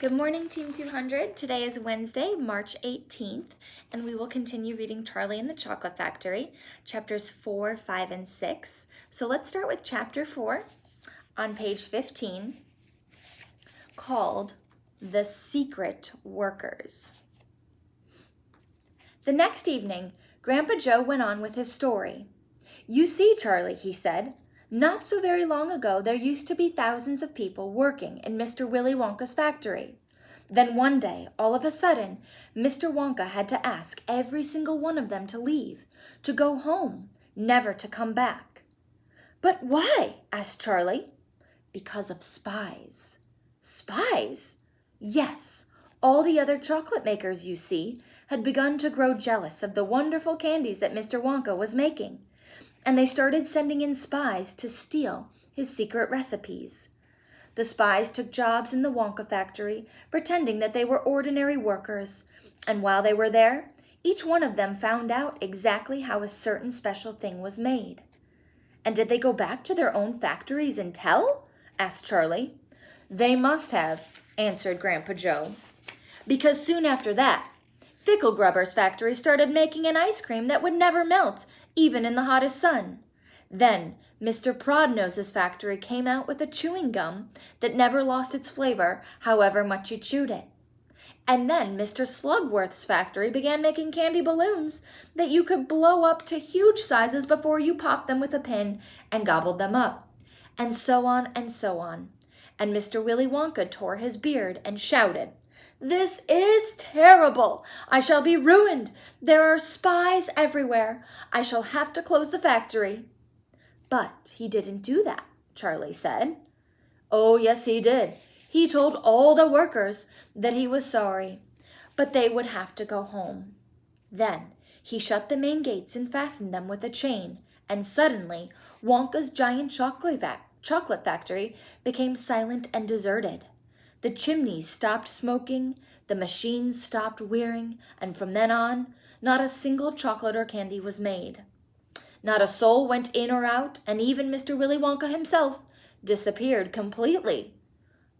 Good morning, Team 200. Today is Wednesday, March 18th, and we will continue reading Charlie and the Chocolate Factory, chapters 4, 5, and 6. So let's start with chapter 4 on page 15, called The Secret Workers. The next evening, Grandpa Joe went on with his story. "You see, Charlie," he said, "not so very long ago there used to be thousands of people working in Mr. Willy Wonka's factory. Then one day, all of a sudden, Mr. Wonka had to ask every single one of them to leave, to go home, never to come back." "But why?" asked Charlie. "Because of spies." "Spies?" "Yes. All the other chocolate makers, you see, had begun to grow jealous of the wonderful candies that Mr. Wonka was making, and they started sending in spies to steal his secret recipes. The spies took jobs in the Wonka factory, pretending that they were ordinary workers, and while they were there, each one of them found out exactly how a certain special thing was made." "And did they go back to their own factories and tell?" asked Charlie. "They must have," answered Grandpa Joe, "because soon after that, Fickle Grubber's factory started making an ice cream that would never melt, even in the hottest sun. Then Mr. Prodnose's factory came out with a chewing gum that never lost its flavor, however much you chewed it. And then Mr. Slugworth's factory began making candy balloons that you could blow up to huge sizes before you popped them with a pin and gobbled them up. And so on and so on. And Mr. Willy Wonka tore his beard and shouted, 'This is terrible! I shall be ruined! There are spies everywhere! I shall have to close the factory!' But he didn't do that," Charlie said. "Oh, yes, he did. He told all the workers that he was sorry, but they would have to go home. Then he shut the main gates and fastened them with a chain, and suddenly Wonka's giant chocolate factory became silent and deserted. The chimneys stopped smoking, the machines stopped whirring, and from then on, not a single chocolate or candy was made. Not a soul went in or out, and even Mr. Willy Wonka himself disappeared completely.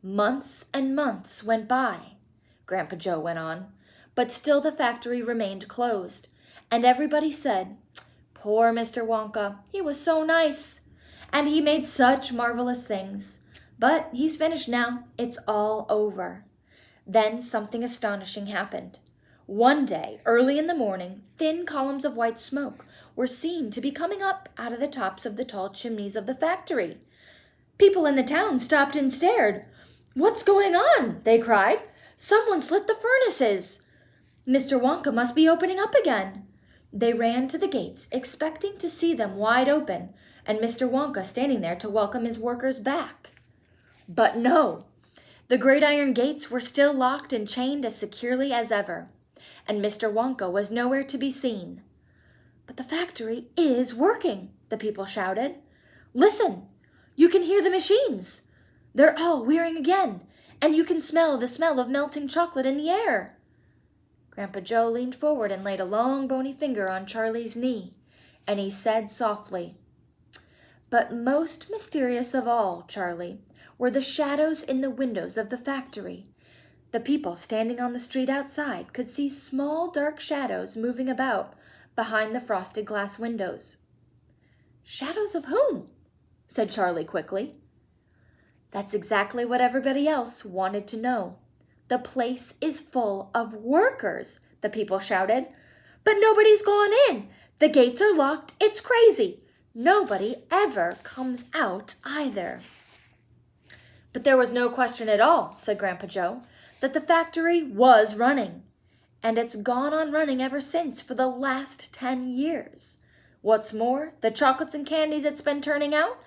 Months and months went by," Grandpa Joe went on, "but still the factory remained closed, and everybody said, 'Poor Mr. Wonka, he was so nice, and he made such marvelous things. But he's finished now. It's all over.' Then something astonishing happened. One day, early in the morning, thin columns of white smoke were seen to be coming up out of the tops of the tall chimneys of the factory. People in the town stopped and stared. 'What's going on?' they cried. 'Someone's lit the furnaces. Mr. Wonka must be opening up again.' They ran to the gates, expecting to see them wide open, and Mr. Wonka standing there to welcome his workers back. But no! The great iron gates were still locked and chained as securely as ever, and Mr. Wonka was nowhere to be seen. 'But the factory is working,' the people shouted. 'Listen! You can hear the machines. They're all whirring again, and you can smell the smell of melting chocolate in the air.' Grandpa Joe leaned forward and laid a long bony finger on Charlie's knee, and he said softly, 'But most mysterious of all, Charlie, were the shadows in the windows of the factory. The people standing on the street outside could see small dark shadows moving about behind the frosted glass windows.' 'Shadows of whom?' said Charlie quickly. That's exactly what everybody else wanted to know. 'The place is full of workers,' the people shouted. 'But nobody's gone in. The gates are locked. It's crazy. Nobody ever comes out either.' But there was no question at all," said Grandpa Joe, "that the factory was running. And it's gone on running ever since for the last 10 years. What's more, the chocolates and candies it's been turning out